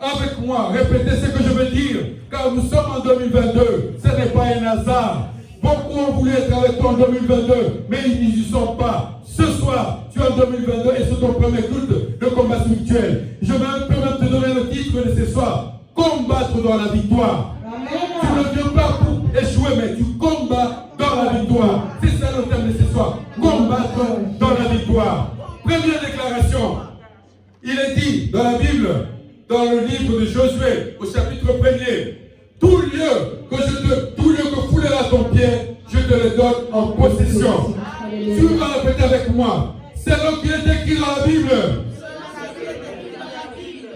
avec moi, répétez ce que je veux dire, car nous sommes en 2022, ce n'est pas un hasard. Beaucoup ont voulu être avec toi en 2022, mais ils n'y sont pas. Ce soir, tu es en 2022 et c'est ton premier culte de combat spirituel. Je vais peux même te donner le titre de ce soir, combattre dans la victoire. Tu ne viens pas pour échouer, mais tu combats dans la victoire. C'est ça le thème de ce soir, combattre dans la victoire. Première déclaration, il est dit dans la Bible, dans le livre de Josué, au chapitre 1er, tout lieu que foulera ton pied, je te le donne en possession. Tu vas répéter avec moi. C'est ce qui est écrit dans la Bible.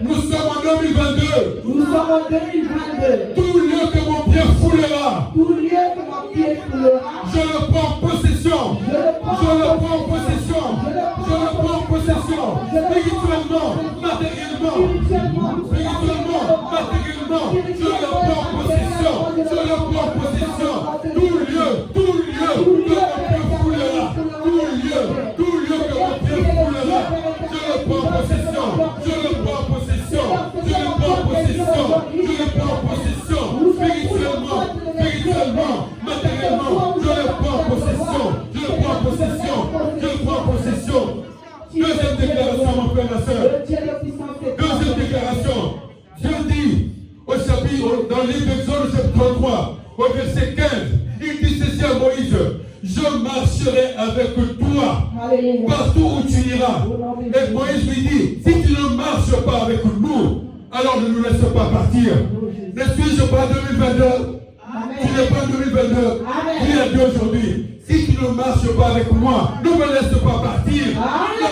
Nous sommes en 2022. Nous sommes en 2022. Tout lieu que mon pied foulera, Tout lieu que mon pied foulera, je le prends en possession. je le prends en possession. Je le prends en possession. Spirituellement, matériellement, je le prends en possession. Je le prends en possession. Tout lieu que mon pied foulera, tout lieu que mon pied foulera, je le prends en possession. Je le prends en possession. Je le prends en possession. Je le prends en possession. Spirituellement, matériellement, je le prends en possession. Je le prends en possession. Je le prends en possession. Deuxième déclaration, mon frère, ma soeur. Deuxième déclaration. Je dis au chapitre, dans le livre d'Exode, chapitre 33, au verset 15, il dit ceci à Moïse: je marcherai avec toi partout où tu iras. Et Moïse lui dit: si tu ne marches pas avec nous, alors ne nous laisse pas partir. Ne suis-je pas 2022? Tu n'es pas 2022. Il a dit aujourd'hui: si tu ne marches pas avec moi, ne me laisse pas partir. Ne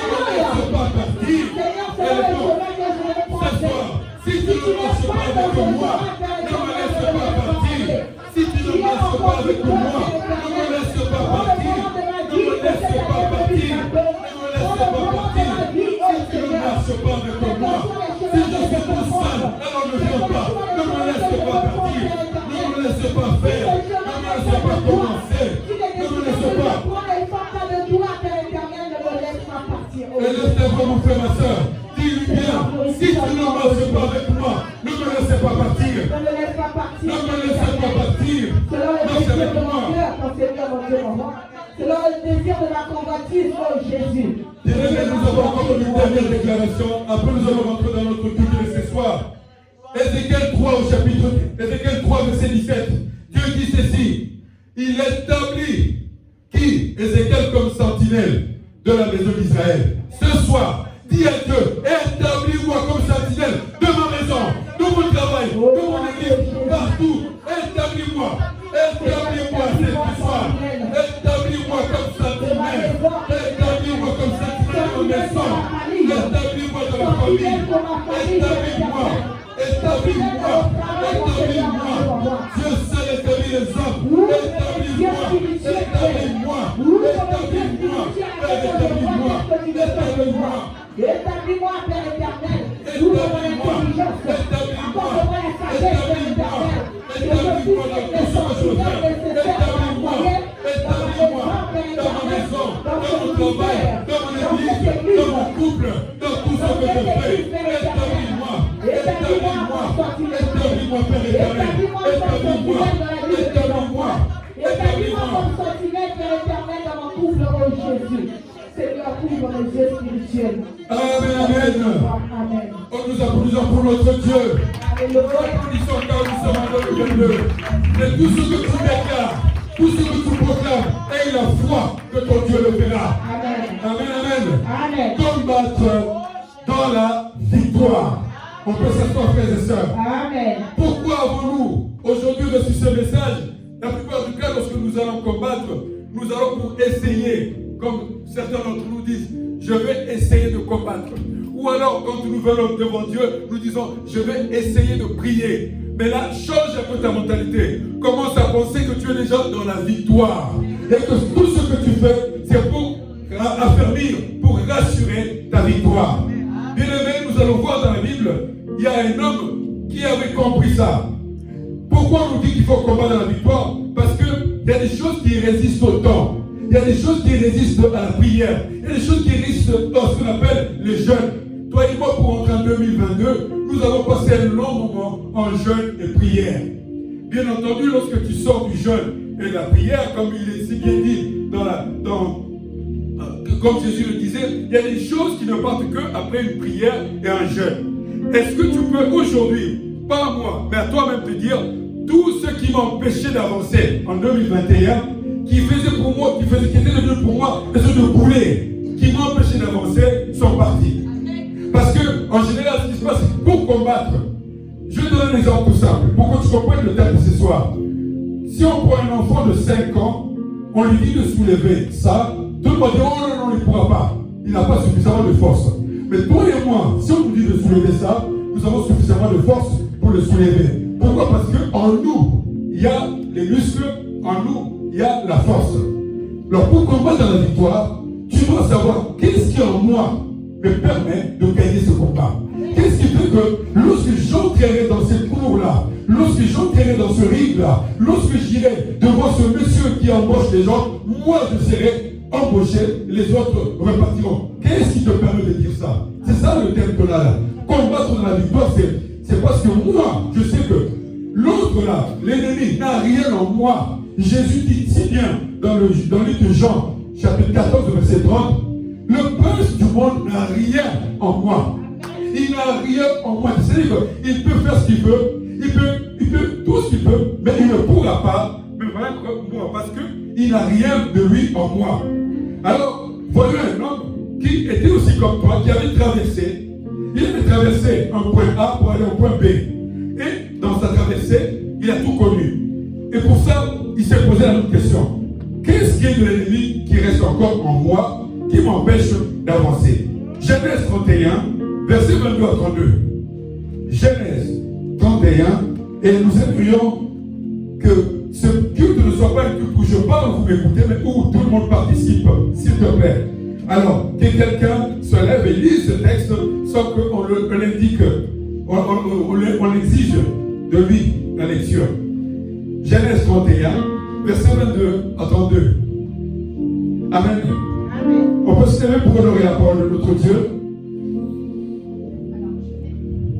me laisse pas partir. Ce soir, si tu ne marches pas avec moi, ne me laisse pas partir. Si tu ne marches pas avec moi, ne me laisse pas partir. Ne me laisse pas partir. Ne me laisse pas partir. Si tu ne marches pas avec moi, si je suis tout seul, alors ne viens pas. Ne me laisse pas partir. Ne me laisse pas faire. Ne me laisse pas commencer. Ne me laisse pas. Élève ta voix, mon frère, ma soeur. Dis-lui bien, si tu ne marches pas avec moi, ne me laisse pas partir. Ne me laisse pas partir. Marche avec moi. Selon le désir de la convoitise, oh Jésus. Bien-aimés, nous avons encore une dernière déclaration. Après, nous allons rentrer dans notre culte de ce soir. Ézéchiel 3 au chapitre, Ézéchiel 3, verset 17. Dieu dit ceci: il établit qui? Ézéchiel comme sentinelle de la maison d'Israël. Ce soir, dis à Dieu: établis-moi comme sentinelle de ma maison, de mon travail, de mon équipe, partout. Établis-moi ce soir. Établis-moi comme sentinelle. Établis-moi comme sentinelle de ma maison. Établis-moi dans ma famille. Établis-moi. Je sais établir les hommes. Établis-moi. Établis-moi, Père éternel. Nous avons l'intelligence. Accorde-moi la sagesse, Père éternel. Que je puisse être le sentinelle nécessaire dans ma prière, dans ma maison, dans mon ministère, dans mon église, dans mon couple, dans tout ce que je fais. Établis-moi, Père éternel. Établis-moi comme sentinelle, Père éternel, dans mon couple, oh Jésus. Seigneur, couvre les yeux spirituels. Amen. Oh, nous applaudissons pour notre Dieu. Nous applaudissons car nous sommes en 2022. Et tout ce que tu déclares, tout ce que tu proclames, aie la foi que ton Dieu le fera. Amen. Combattre dans la victoire. On peut s'asseoir, frères et sœurs. Amen. Pourquoi avons-nous aujourd'hui reçu ce message? La plupart du cas, lorsque nous allons combattre, nous allons pour essayer, comme certains d'entre nous disent, je vais essayer de combattre. Ou alors, quand nous venons devant Dieu, nous disons, je vais essayer de prier. Mais là, change un peu ta mentalité. Commence à penser que tu es déjà dans la victoire. Et que tout ce que tu fais, c'est pour affermir, pour rassurer ta victoire. Bien aimé, nous allons voir dans la Bible, il y a un homme qui avait compris ça. Pourquoi on nous dit qu'il faut combattre dans la victoire? Parce qu'il y a des choses qui résistent au temps. Il y a des choses qui résistent à la prière. Il y a des choses qui résistent à ce qu'on appelle le jeûne. toi et moi, pour entrer en 2022, nous avons passé un long moment en jeûne et prière. Bien entendu, lorsque tu sors du jeûne et de la prière, comme il est si bien dit comme Jésus le disait, il y a des choses qui ne partent qu'après une prière et un jeûne. Est-ce que tu peux aujourd'hui, pas à moi, mais à toi-même te dire, tout ce qui m'empêchait d'avancer en 2021, qui faisait pour moi, qui était devenu pour moi, et ceux de bouler, qui m'empêchaient d'avancer, sont partis. Parce que, en général, ce qui se passe, c'est pour combattre. Je te donne un exemple tout simple, pour que tu comprennes le thème de ce soir. Si on prend un enfant de 5 ans, on lui dit de soulever ça, tout le monde dit, oh non, non, il ne pourra pas. Il n'a pas suffisamment de force. Mais toi et moi, si on nous dit de soulever ça, nous avons suffisamment de force pour le soulever. Pourquoi? Parce qu'en nous, il y a les muscles, en nous, il y a la force. Alors pour combattre dans la victoire, tu dois savoir qu'est-ce qui en moi me permet de gagner ce combat. Qu'est-ce qui fait que lorsque j'entrerai dans cette cour-là, lorsque j'entrerai dans ce ring-là, lorsque j'irai devant ce monsieur qui embauche les gens, moi je serai embauché, les autres repartiront. Qu'est-ce qui te permet de dire ça? C'est ça le thème qu'on a là. Combattre dans la victoire, c'est parce que moi, je sais que l'autre là, l'ennemi, n'a rien en moi. Jésus dit si bien dans le livre de Jean, chapitre 14, verset 30, le prince du monde n'a rien en moi. Il n'a rien en moi. C'est-à-dire qu'il peut faire ce qu'il veut, il peut tout ce qu'il veut, mais il ne pourra pas me vaincre moi parce qu'il n'a rien de lui en moi. Alors, voyons un homme qui était aussi comme toi, qui avait traversé. Il avait traversé un point A pour aller au point B. Et dans sa traversée, il a tout connu. Et pour ça, il s'est posé la même question. Qu'est-ce qui est de l'ennemi qui reste encore en moi, qui m'empêche d'avancer? Genèse 31, verset 22 à 32. Genèse 31, et nous aimerions que ce culte ne soit pas un culte où je parle, vous m'écoutez, mais où tout le monde participe, s'il te plaît. Alors, que quelqu'un se lève et lise ce texte sans qu'on l'indique, on exige de lui la lecture. Genèse 31, verset 22 à 32. Amen. Amen. On peut se lever pour honorer la parole de notre Dieu.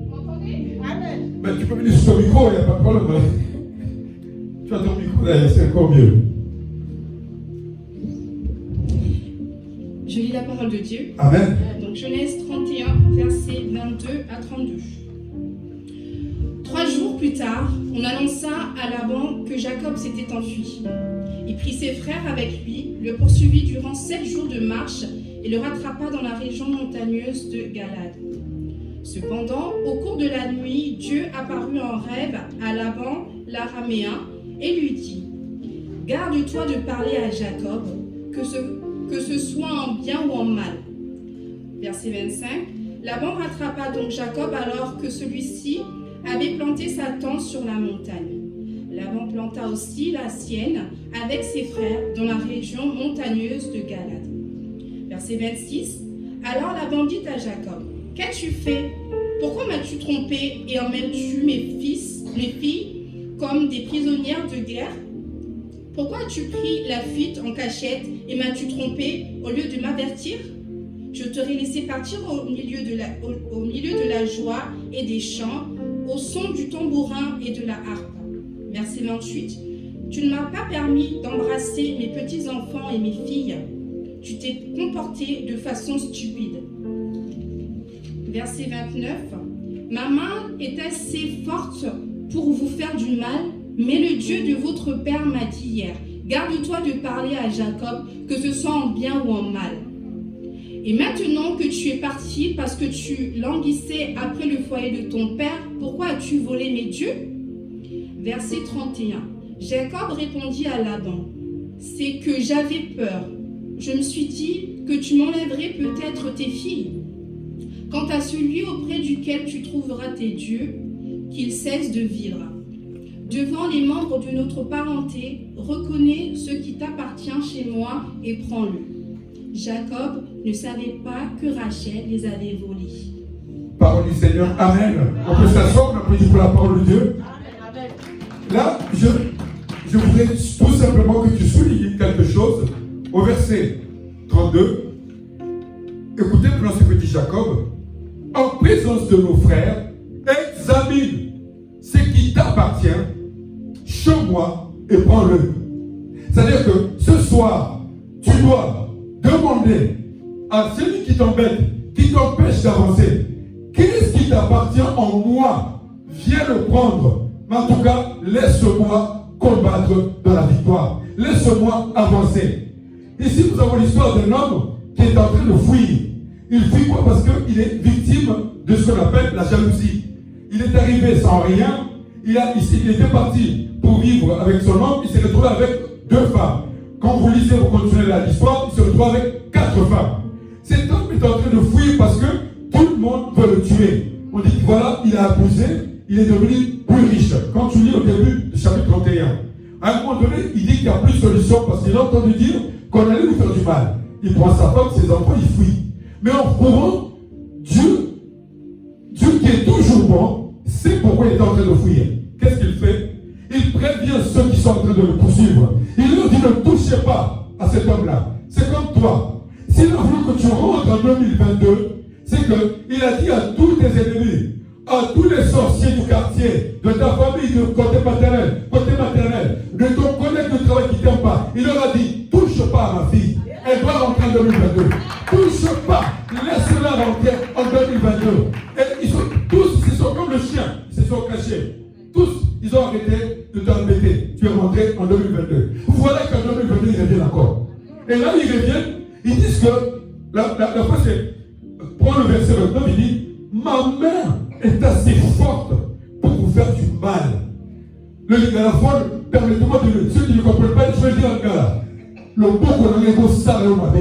Vous m'entendez? Amen. Mais tu peux venir sur ton micro, il n'y a pas de problème. Tu as ton micro derrière, c'est encore mieux. Je lis la parole de Dieu. Amen. Donc Genèse 31, versets 22 à 32. 3 jours plus tard, on annonça à Laban que Jacob s'était enfui. Il prit ses frères avec lui, le poursuivit durant 7 jours de marche et le rattrapa dans la région montagneuse de Galade. Cependant, au cours de la nuit, Dieu apparut en rêve à Laban, l'araméen, et lui dit : « Garde-toi de parler à Jacob, que ce soit en bien ou en mal. » Verset 25. Laban rattrapa donc Jacob alors que celui-ci avait planté sa tente sur la montagne. Laban planta aussi la sienne avec ses frères dans la région montagneuse de Galade. Verset 26. Alors Laban dit à Jacob : « Qu'as-tu fait? Pourquoi m'as-tu trompé et emmènes-tu mes filles comme des prisonnières de guerre? Pourquoi as-tu pris la fuite en cachette et m'as-tu trompé au lieu de m'avertir? Je t'aurais laissé partir au milieu de la joie et des chants, au son du tambourin et de la harpe. » Verset 28. Tu ne m'as pas permis d'embrasser mes petits-enfants et mes filles. Tu t'es comporté de façon stupide. Verset 29. Ma main est assez forte pour vous faire du mal, mais le Dieu de votre père m'a dit hier : garde-toi de parler à Jacob, que ce soit en bien ou en mal. Et maintenant que tu es parti parce que tu languissais après le foyer de ton père, pourquoi as-tu volé mes dieux? Verset 31. Jacob répondit à Laban : c'est que j'avais peur. Je me suis dit que tu m'enlèverais peut-être tes filles. Quant à celui auprès duquel tu trouveras tes dieux, qu'il cesse de vivre. Devant les membres de notre parenté, reconnais ce qui t'appartient chez moi et prends-le. Jacob ne savait pas que Rachel les avait volés. Parole du Seigneur. Amen. On peut s'asseoir, on applaudit pour la parole de Dieu. Amen. Là, je voudrais tout simplement que tu soulignes quelque chose au verset 32. Écoutez maintenant ce que dit Jacob. présence de nos frères, examine ce qui t'appartient chez moi et prends-le. C'est-à-dire que ce soir, tu dois demander à celui qui t'embête, qui t'empêche d'avancer, qu'est-ce qui t'appartient en moi? Viens le prendre. Mais en tout cas, laisse-moi combattre dans la victoire. Laisse-moi avancer. Ici, nous avons l'histoire d'un homme qui est en train de fuir. Il fuit quoi? Parce qu'il est victime de ce qu'on appelle la jalousie. Il est arrivé sans rien. Il était parti pour vivre avec son homme. Il s'est retrouvé avec 2 femmes. Quand vous lisez, vous continuez l'histoire, il se retrouve avec 4 femmes. Cet homme est en train de fuir parce que tout le monde veut le tuer. On dit que voilà, il a abusé, il est devenu plus riche. Quand tu lis au début du chapitre 31, à un moment donné, il dit qu'il n'y a plus de solution parce qu'il a entendu dire qu'on allait lui faire du mal. Il prend sa femme, ses enfants, il fuit. Mais en courant, Dieu qui est toujours bon, sait pourquoi il est en train de fuir. Qu'est-ce qu'il fait? Il prévient ceux qui sont en train de le poursuivre. Il leur dit ne touchez pas à cet homme-là. C'est comme toi. S'il a voulu que tu rentres en 2022, c'est qu'il a dit à tous tes ennemis, à tous les sorciers du quartier, de ta famille, de côté paternel, côté maternel, de ton collègue de travail qui ne t'aime pas, il leur a dit, touche pas à ma fille. Elle doit rentrer en 2022. Touche pas. Laisse-la rentrer en 2022. Et ils sont tous, ils sont comme le chien, ils se sont cachés. Tous, ils ont arrêté de t'embêter. Tu es rentré en 2022. Voilà qu'en 2022, ils reviennent encore. Et là, ils reviennent, ils disent que, la fois c'est, prends le verset 29, il dit, ma main est assez forte pour vous faire du mal. Le galaphone, permettez-moi de ceux qui ne comprennent pas, je vais dire un gars. Le beau qu'on a égo ça le mabe.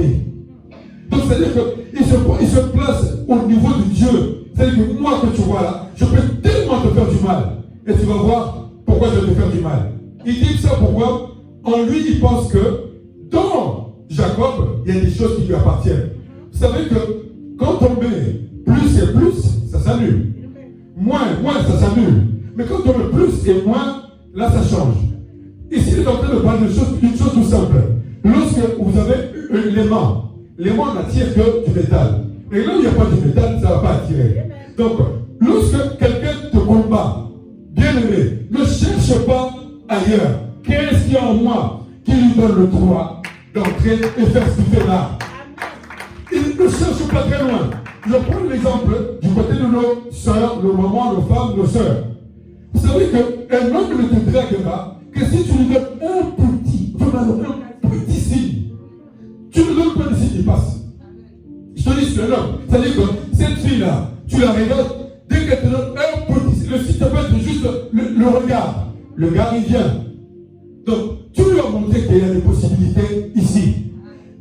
Donc c'est-à-dire qu'il se place au niveau de Dieu. C'est-à-dire que moi que tu vois là, je peux tellement te faire du mal. Et tu vas voir pourquoi je vais te faire du mal. Il dit ça pourquoi? En lui, il pense que dans Jacob, il y a des choses qui lui appartiennent. Vous savez que quand on met plus et plus, ça s'annule. Moins, ça s'annule. Mais quand on met plus et moins, là ça change. Ici, il est en train de parler d'une chose tout simple. Lorsque vous avez l'aimant n'attire que du métal. Et là où il n'y a pas de métal, ça ne va pas attirer. Donc, lorsque quelqu'un te combat, bien aimé, ne cherche pas ailleurs. Qu'est-ce qu'il y a en moi qui lui donne le droit d'entrer et faire ce qu'il fait là? Il ne cherche pas très loin. Je prends l'exemple du côté de nos soeurs, nos mamans, nos femmes, nos soeurs. Vous savez qu'un homme ne te draguera que si tu lui donnes un petit signe. Tu ne donnes pas de signe, il passe. Je te dis, c'est un homme. C'est-à-dire que cette fille-là, tu la regardes, dès qu'elle te donne un petit signe, le signe peut être juste le regard. Le gars, il vient. Donc, tu lui as montré qu'il y a des possibilités ici.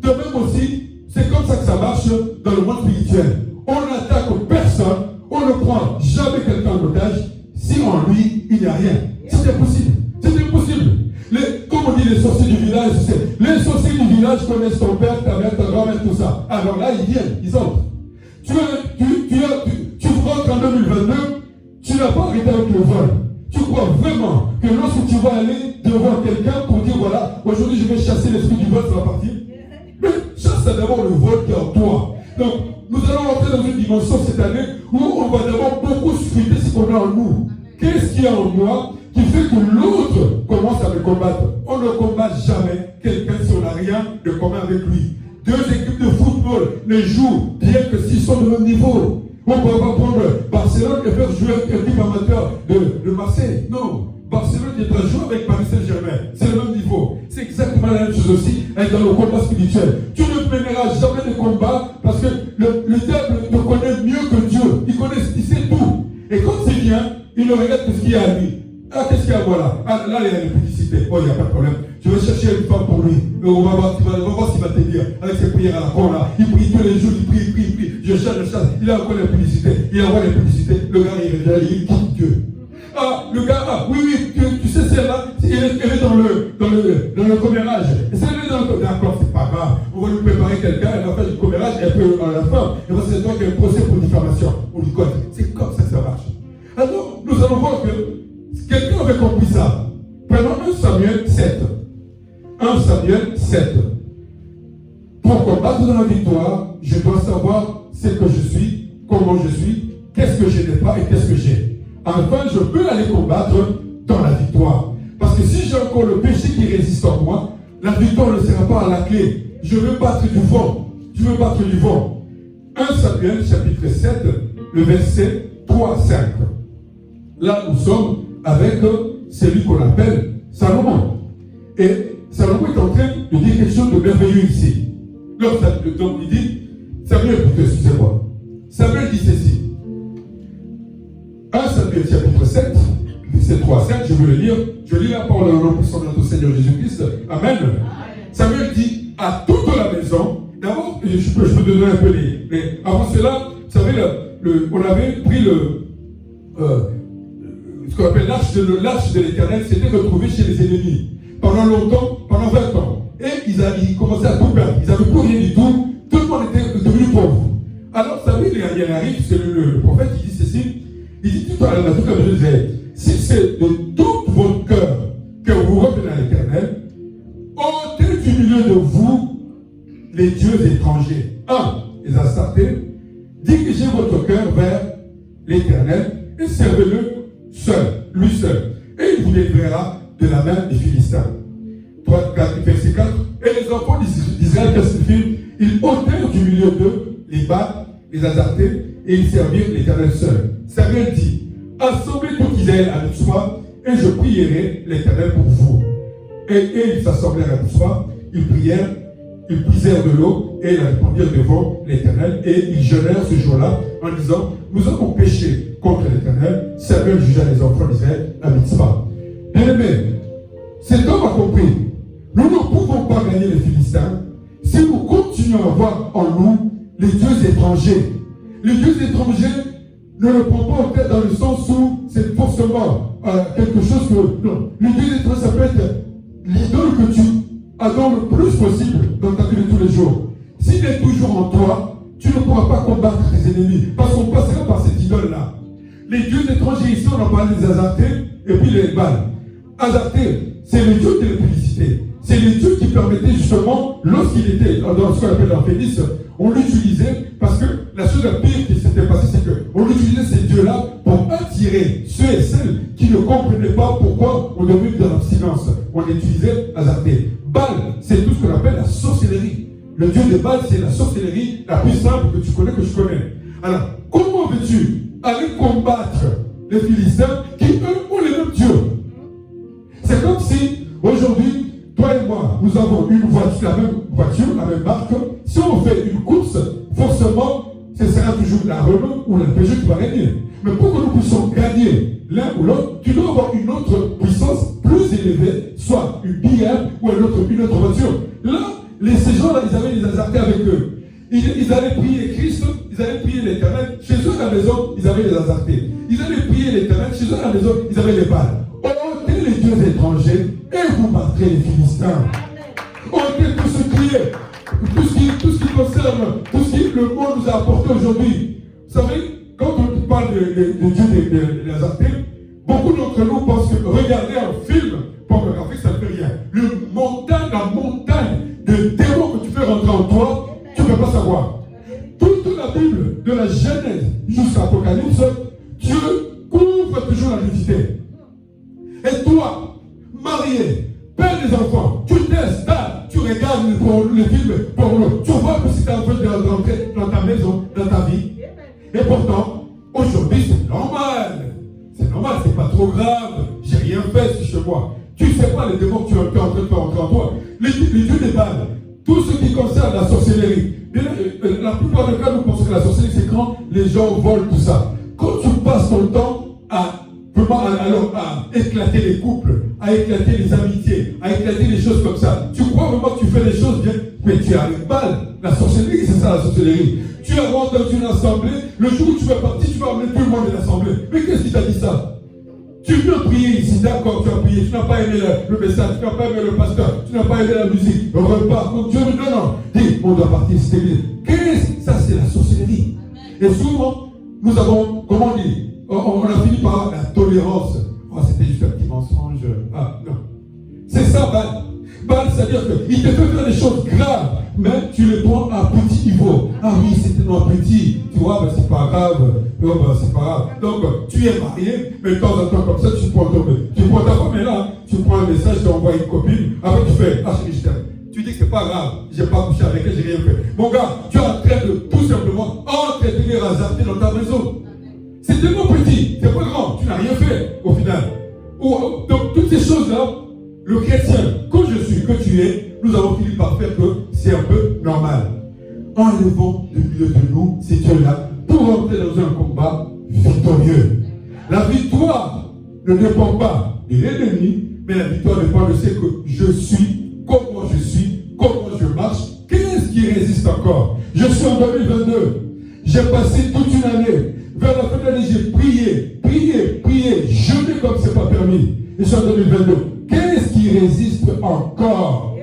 De même aussi, c'est comme ça que ça marche dans le monde spirituel. On n'attaque personne, on ne prend jamais quelqu'un en otage si en lui, il n'y a rien. C'est impossible. C'est impossible. Comme on dit les sorciers du village, les sorciers du village connaissent ton père, ta mère, ta grand-mère, tout ça. Alors là, ils viennent, ils entrent. Tu rentres en 2022, tu n'as pas arrêté avec le vol. Tu crois vraiment que lorsque tu vas aller devant quelqu'un pour dire voilà, aujourd'hui je vais chasser l'esprit du vol, ça va partir? Mais chasse d'abord le vol qui est en toi. Donc, nous allons entrer dans une dimension cette année où on va d'abord beaucoup scruter ce qu'on a en nous. Qu'est-ce qu'il y a en moi qui fait que l'autre commence à me combattre? On ne combat jamais quelqu'un si on n'a rien de commun avec lui. 2 équipes de football ne jouent bien que s'ils sont de même niveau. On ne peut pas prendre Barcelone et faire jouer avec l'équipe amateur de Marseille. Non. Barcelone est à jouer avec Paris Saint-Germain. C'est le même niveau. C'est exactement la même chose aussi dans le combat spirituel. Tu ne mèneras jamais de combat parce que le diable te connaît mieux que Dieu. Il sait tout. Et quand il vient, il ne regarde que ce qu'il y a à lui. Ah, qu'est-ce qu'il y a à moi là? Ah, là, il y a une publicité. Oh, il n'y a pas de problème. Je vais chercher une femme pour lui. On va voir ce qu'il va te dire. Avec ses prières à la con là. Il prie tous les jours, il prie. Je chasse. Il a encore la publicité. Il envoie les publicités. Le gars, il revient, il quitte Dieu. Ah, le gars, oui, tu sais, celle-là, elle est dans le commérage. Celle-là est dans le d'accord, c'est pas grave. On va lui préparer quelqu'un, elle va faire du commérage, et puis à la fin, il va se dire qu'il y a un procès pour diffamation. On lui cote. C'est comme ça que ça marche. Alors, nous allons voir que quelqu'un avait compris ça. Prenons 1 Samuel 7. 1 Samuel 7. Pour combattre dans la victoire, je dois savoir ce que je suis, comment je suis qu'est-ce que je n'ai pas et qu'est-ce que j'ai. Enfin, je peux aller combattre dans la victoire. Parce que si j'ai encore le péché qui résiste en moi, la victoire ne sera pas à la clé. Je veux battre du vent. Je veux battre du vent. 1 Samuel chapitre 7, le verset 3 à 5. Là, nous sommes avec celui qu'on appelle Salomon. Et Salomon est en train de dire quelque chose de merveilleux ici. Donc il dit, Samuel, excusez-moi. Samuel dit ceci. 1 Samuel chapitre 7, verset 3 à 5, je veux le lire. Je lis la parole au nom puissant de notre Seigneur Jésus-Christ. Amen. Samuel dit à toute la maison. D'abord, je peux donner un peu mais avant cela, vous savez, on avait pris ce qu'on appelle l'arche de l'Éternel, c'était retrouvé chez les ennemis. Pendant longtemps, pendant 20 ans. Et ils commençaient à tout perdre. Ils n'avaient plus rien du tout. Tout le monde était devenu pauvre. Alors, vous savez, il arrive, c'est le prophète qui dit ceci. Il dit tout à l'heure, si c'est de tout votre cœur que vous revenez à l'Éternel, ôtez du milieu de vous les dieux étrangers. 1. Les Astartés. Dirigez votre cœur vers l'Éternel et servez-le seul, lui seul. Et il vous délivrera de la main des Philistins. 3, 4, verset 4. Et les enfants d'Israël, qu'est-ce qu'ils firent? Ils ôtèrent du milieu d'eux les Baals, les Astartés, et ils servirent l'Éternel seul. Samuel dit, assemblez tout Israël à Mitzpah, et je prierai l'Éternel pour vous. Et ils s'assemblèrent à Mitzpah, ils puisèrent de l'eau, et ils répandirent devant l'Éternel, et ils jeûnèrent ce jour-là, en disant, nous avons péché contre l'Éternel. Samuel jugea les enfants d'Israël à Mitzpah. Bien-aimé, cet homme a compris. Nous ne pouvons pas gagner les Philistins si nous continuons à voir en nous les dieux étrangers. Les dieux étrangers ne le prend pas en tête dans le sens où c'est forcément quelque chose que... Non, les dieux étrangers, ça peut être l'idole que tu adores le plus possible dans ta vie de tous les jours. S'il est toujours en toi, tu ne pourras pas combattre tes ennemis parce qu'on passera par cette idole-là. Les dieux étrangers ici, on en parle des Astartés et puis les Baals. Astartés, c'est le dieu de la publicité. C'est le dieu qui permettait justement, lorsqu'il était dans ce qu'on appelle la Phénix, on l'utilisait parce que la chose la pire qui s'était passée, c'est qu'on utilisait ces dieux-là pour attirer ceux et celles qui ne comprenaient pas pourquoi on devait dans l'abstinence. On utilisait Astarté. Baal, c'est tout ce qu'on appelle la sorcellerie. Le dieu de Baal, c'est la sorcellerie la plus simple que tu connais, que je connais. Alors, comment veux-tu aller combattre les Philistins qui, eux, ont les mêmes dieux? C'est comme si, aujourd'hui, toi et moi, nous avons une voiture, la même voiture, la même marque. Si on fait une course, forcément, ce sera toujours la Renault ou la Peugeot qui va gagner. Mais pour que nous puissions gagner l'un ou l'autre, tu dois avoir une autre puissance plus élevée, soit une BM ou une autre voiture. Là, ces gens-là, ils avaient les Astartés avec eux. Ils allaient prier Christ, ils allaient prier l'Éternel. Chez eux à la maison, ils avaient les Astartés. Ils allaient prier l'Éternel. Chez eux à la maison, ils avaient les Baals. Ôtez les dieux étrangers et vous battrez les Philistins. Ôtez tout ce qui est, tout ce qui concerne, tout ce que le monde nous a apporté aujourd'hui. Vous savez, quand on parle de Dieu des Astartés, beaucoup d'entre nous pensent que regarder un film pornographique, ça ne fait rien. La montagne de démons que tu fais rentrer en toi, tu ne peux pas savoir. Toute la Bible, de la Genèse jusqu'à l'Apocalypse, Dieu couvre toujours la nudité. Et toi, marié, père des enfants, tu t'installes, tu regardes les films porno, tu vois que c'est en train de rentrer dans ta maison, dans ta vie. Et pourtant, aujourd'hui, c'est normal. C'est normal, c'est pas trop grave. J'ai rien fait chez moi. Tu ne sais pas les démons que tu es en train de faire entrer en toi. Les dieux des Baals, tout ce qui concerne la sorcellerie. La plupart des cas, nous pensons que la sorcellerie, c'est quand les gens volent tout ça. Quand tu passes ton temps à éclater les couples, à éclater les amitiés, à éclater les choses comme ça, tu crois vraiment que tu fais les choses bien, mais tu as les balles. La sorcellerie, c'est ça la sorcellerie. Tu rentres dans une assemblée, le jour où tu vas partir, tu vas emmener tout le monde de l'assemblée. Mais qu'est-ce qui t'a dit ça? Tu viens prier ici, d'accord, tu as prié, tu n'as pas aimé le message, tu n'as pas aimé le pasteur, tu n'as pas aimé la musique, le repas, donc Dieu me donne, non, dis, on doit partir, c'est église. Qu'est-ce? Ça, c'est la sorcellerie. Et souvent, nous avons, comment on dit, on a fini par la tolérance. Oh, c'était juste un petit mensonge. Ah, non. C'est ça, Baal. Baal, c'est-à-dire qu'il te fait faire des choses graves, mais tu les prends à petit niveau. Ah oui, c'est tellement petit, tu vois, ben c'est pas grave, c'est pas grave. Donc, tu es marié, mais de temps en temps, comme ça, tu prends ta femme est là, tu prends un message, tu envoies une copine, après tu fais, ah chérie, je t'aime. Tu dis que c'est pas grave, j'ai pas couché avec elle, j'ai rien fait. Mon gars, tu es en train de tout simplement entretenir hasarder dans ta maison. C'est tellement petit, c'est pas grand, tu n'as rien fait au final. Donc toutes ces choses-là, le chrétien, que je suis, que tu es, nous avons fini par faire que c'est un peu normal. Enlevons du milieu de nous ces dieux-là pour entrer dans un combat victorieux. La victoire ne dépend pas de l'ennemi, mais la victoire dépend de ce que je suis, comment je suis, comment je marche. Qu'est-ce qui résiste encore? Je suis en 2022. J'ai passé toute une année. Vers la fin de l'année, j'ai prié, jeûné comme c'est pas permis. Et je suis en 2022. Qu'est-ce qui résiste encore?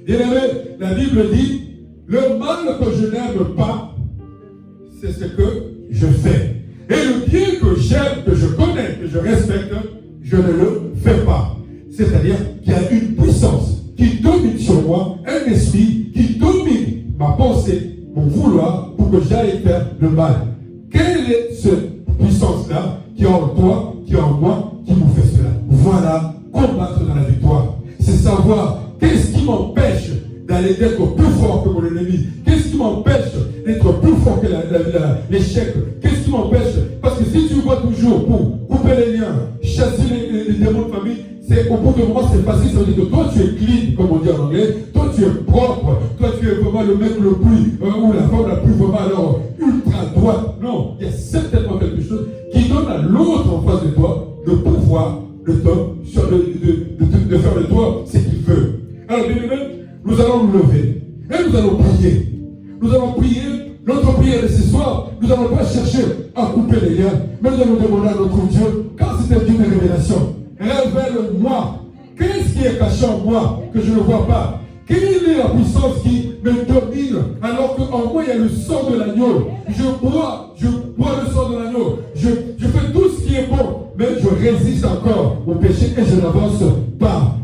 Bien aimé, la Bible dit, le mal que je n'aime pas, c'est ce que je fais. Et le bien que j'aime, que je connais, que je respecte, je ne le fais pas. C'est-à-dire qu'il y a une puissance qui domine sur moi, un esprit qui domine ma pensée, mon vouloir, pour que j'aille faire le mal. Quelle est cette puissance-là qui est en toi, qui est en moi, qui nous fait cela? Voilà, combattre dans la victoire. C'est savoir qu'est-ce qui m'empêche d'aller d'être plus fort que mon ennemi. Qu'est-ce qui m'empêche d'être plus fort que l'échec? Qu'est-ce qui m'empêche? Parce que si tu vois toujours pour couper les liens, chasser les démons de famille, au bout d'un moment c'est facile, ça veut dire que toi tu es clean, comme on dit en anglais, toi tu es propre, toi tu es vraiment le mec le plus, ou la femme la plus vraiment alors ultra droite. Non, il y a certainement quelque chose qui donne à l'autre en face de toi le pouvoir de faire de toi ce qu'il veut. Alors bien aimé, nous allons nous lever et nous allons prier. Nous allons prier, notre prière de ce soir, nous n'allons pas chercher à couper les liens, mais nous allons demander à notre Dieu, car c'est un Dieu de révélation. Révèle-moi, qu'est-ce qui est caché en moi que je ne vois pas? Quelle est la puissance qui me domine alors qu'en moi il y a le sang de l'agneau? Je bois le sang de l'agneau. Je fais tout ce qui est bon, mais je résiste encore au péché et je n'avance pas.